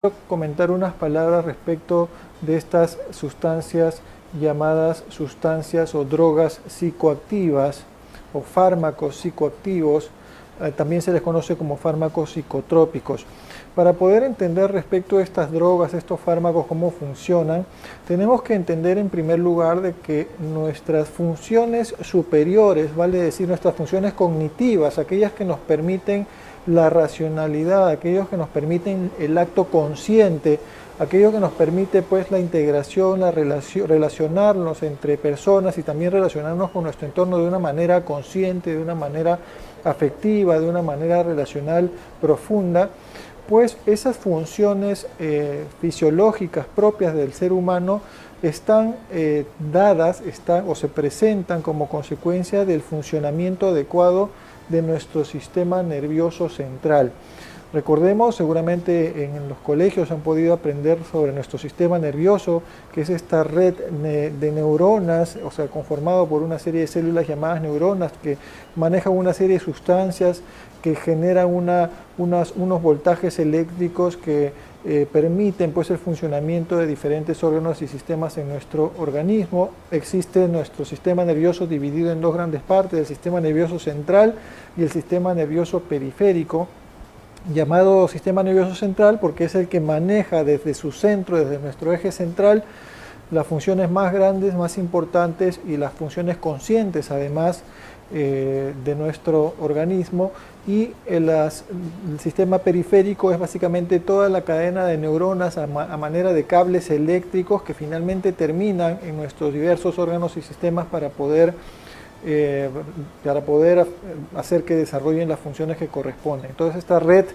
Quiero comentar unas palabras respecto de estas sustancias llamadas sustancias o drogas psicoactivas o fármacos psicoactivos, también se les conoce como fármacos psicotrópicos. Para poder entender respecto a estas drogas, estos fármacos, cómo funcionan, tenemos que entender en primer lugar de que nuestras funciones superiores, vale decir nuestras funciones cognitivas, aquellas que nos permiten la racionalidad, aquellos que nos permiten el acto consciente, aquello que nos permite pues la integración, relacionarnos entre personas y también relacionarnos con nuestro entorno de una manera consciente, de una manera afectiva, de una manera relacional profunda, pues esas funciones fisiológicas propias del ser humano están dadas o se presentan como consecuencia del funcionamiento adecuado de nuestro sistema nervioso central. Recordemos, seguramente en los colegios han podido aprender sobre nuestro sistema nervioso, que es esta red de neuronas, o sea, conformado por una serie de células llamadas neuronas que manejan una serie de sustancias que generan unos voltajes eléctricos que permiten pues el funcionamiento de diferentes órganos y sistemas en nuestro organismo. Existe nuestro sistema nervioso dividido en dos grandes partes, el sistema nervioso central y el sistema nervioso periférico, llamado sistema nervioso central porque es el que maneja desde su centro, desde nuestro eje central, las funciones más grandes, más importantes y las funciones conscientes además de nuestro organismo, y el sistema periférico es básicamente toda la cadena de neuronas a manera de cables eléctricos que finalmente terminan en nuestros diversos órganos y sistemas para poder hacer que desarrollen las funciones que corresponden. Entonces esta red,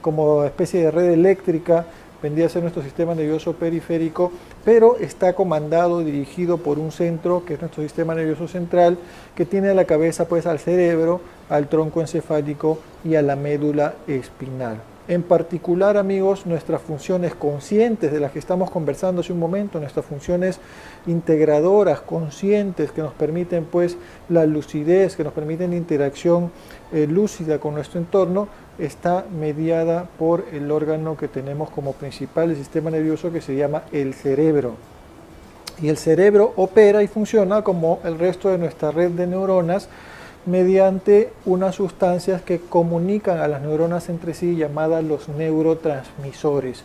como especie de red eléctrica, vendría a ser nuestro sistema nervioso periférico, pero está comandado, dirigido por un centro, que es nuestro sistema nervioso central, que tiene a la cabeza pues al cerebro, al tronco encefálico y a la médula espinal. En particular, amigos, nuestras funciones conscientes de las que estamos conversando hace un momento, nuestras funciones integradoras, conscientes, que nos permiten pues la lucidez, que nos permiten la interacción lúcida con nuestro entorno, está mediada por el órgano que tenemos como principal del sistema nervioso, que se llama el cerebro. Y el cerebro opera y funciona como el resto de nuestra red de neuronas, mediante unas sustancias que comunican a las neuronas entre sí, llamadas los neurotransmisores.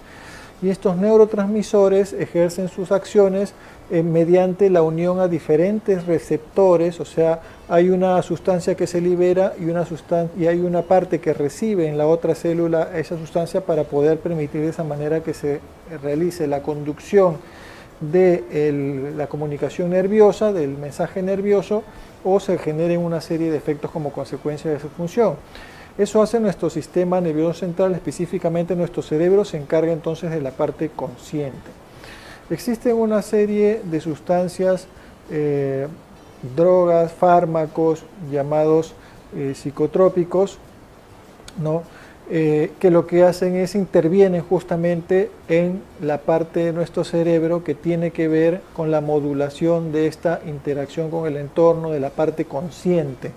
Y estos neurotransmisores ejercen sus acciones mediante la unión a diferentes receptores, o sea, hay una sustancia que se libera y hay una parte que recibe en la otra célula esa sustancia para poder permitir de esa manera que se realice la conducción de la comunicación nerviosa, del mensaje nervioso, o se generen una serie de efectos como consecuencia de esa función. Eso hace nuestro sistema nervioso central, específicamente nuestro cerebro, se encarga entonces de la parte consciente. Existen una serie de sustancias, drogas, fármacos llamados psicotrópicos, ¿no? Que lo que hacen es intervienen justamente en la parte de nuestro cerebro que tiene que ver con la modulación de esta interacción con el entorno, de la parte consciente,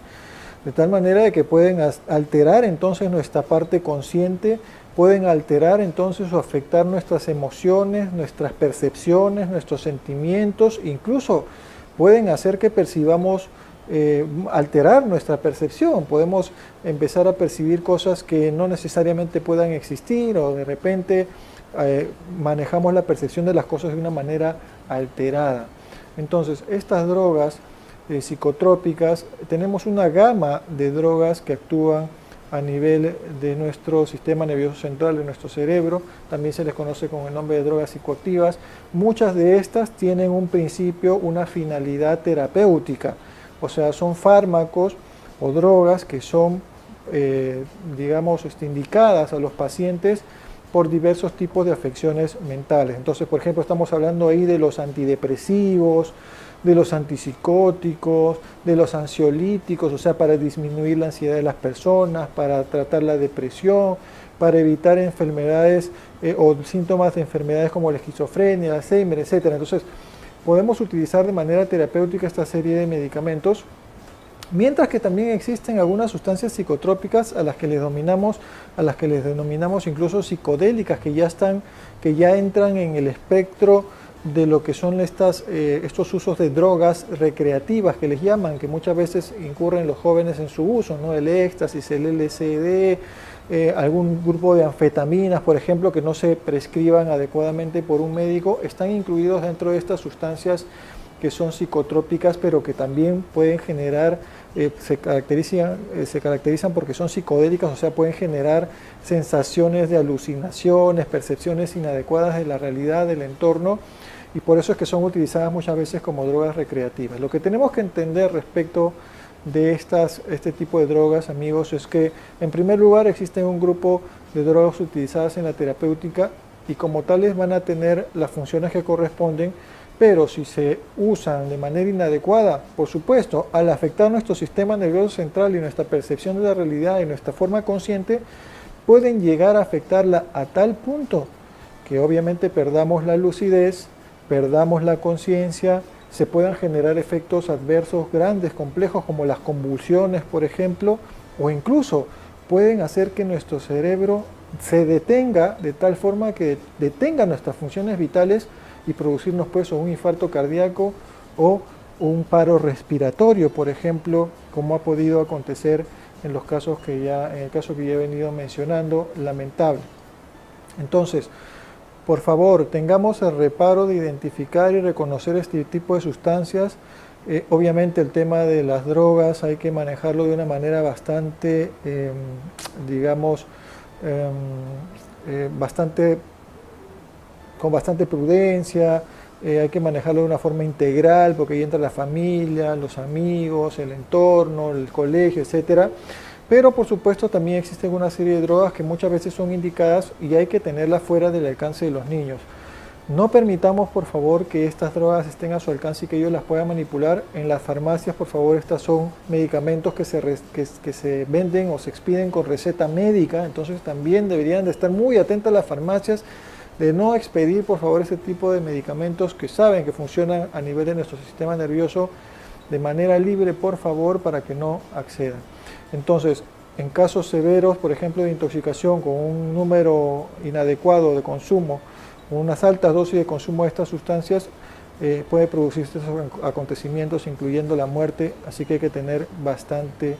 de tal manera de que pueden alterar entonces nuestra parte consciente, pueden alterar entonces o afectar nuestras emociones, nuestras percepciones, nuestros sentimientos, incluso pueden hacer que percibamos alterar nuestra percepción. Podemos empezar a percibir cosas que no necesariamente puedan existir, o de repente manejamos la percepción de las cosas de una manera alterada. Entonces, estas drogas psicotrópicas, tenemos una gama de drogas que actúan a nivel de nuestro sistema nervioso central, de nuestro cerebro, también se les conoce con el nombre de drogas psicoactivas. Muchas de estas tienen un principio, una finalidad terapéutica. O sea, son fármacos o drogas que son, digamos, indicadas a los pacientes por diversos tipos de afecciones mentales. Entonces, por ejemplo, estamos hablando ahí de los antidepresivos, de los antipsicóticos, de los ansiolíticos, o sea, para disminuir la ansiedad de las personas, para tratar la depresión, para evitar enfermedades o síntomas de enfermedades como la esquizofrenia, el Alzheimer, etc. Entonces, podemos utilizar de manera terapéutica esta serie de medicamentos Mientras que también existen algunas sustancias psicotrópicas a las que les denominamos incluso psicodélicas, que ya entran en el espectro de lo que son estos usos de drogas recreativas que les llaman, que muchas veces incurren los jóvenes en su uso, ¿no? El éxtasis, el LSD, algún grupo de anfetaminas, por ejemplo, que no se prescriban adecuadamente por un médico, están incluidos dentro de estas sustancias que son psicotrópicas, pero que también pueden generar, se caracterizan porque son psicodélicas, o sea, pueden generar sensaciones de alucinaciones, percepciones inadecuadas de la realidad, del entorno, y por eso es que son utilizadas muchas veces como drogas recreativas. Lo que tenemos que entender respecto de este tipo de drogas, amigos, es que en primer lugar existe un grupo de drogas utilizadas en la terapéutica y como tales van a tener las funciones que corresponden, pero si se usan de manera inadecuada, por supuesto, al afectar nuestro sistema nervioso central y nuestra percepción de la realidad y nuestra forma consciente, pueden llegar a afectarla a tal punto que obviamente perdamos la lucidez, perdamos la conciencia, se puedan generar efectos adversos grandes, complejos, como las convulsiones, por ejemplo, o incluso pueden hacer que nuestro cerebro se detenga de tal forma que detenga nuestras funciones vitales y producirnos pues un infarto cardíaco o un paro respiratorio, por ejemplo, como ha podido acontecer en el caso que ya he venido mencionando, lamentable. Entonces, por favor, tengamos el reparo de identificar y reconocer este tipo de sustancias. Obviamente el tema de las drogas hay que manejarlo de una manera bastante, con bastante prudencia, hay que manejarlo de una forma integral, porque ahí entra la familia, los amigos, el entorno, el colegio, etcétera. Pero por supuesto también existen una serie de drogas que muchas veces son indicadas y hay que tenerlas fuera del alcance de los niños. No permitamos por favor que estas drogas estén a su alcance y que ellos las puedan manipular. En las farmacias, por favor, estas son medicamentos que se venden o se expiden con receta médica, entonces también deberían de estar muy atentas las farmacias de no expedir por favor ese tipo de medicamentos que saben que funcionan a nivel de nuestro sistema nervioso de manera libre, por favor, para que no accedan. Entonces, en casos severos, por ejemplo, de intoxicación con un número inadecuado de consumo, con unas altas dosis de consumo de estas sustancias, puede producirse esos acontecimientos, incluyendo la muerte, así que hay que tener bastante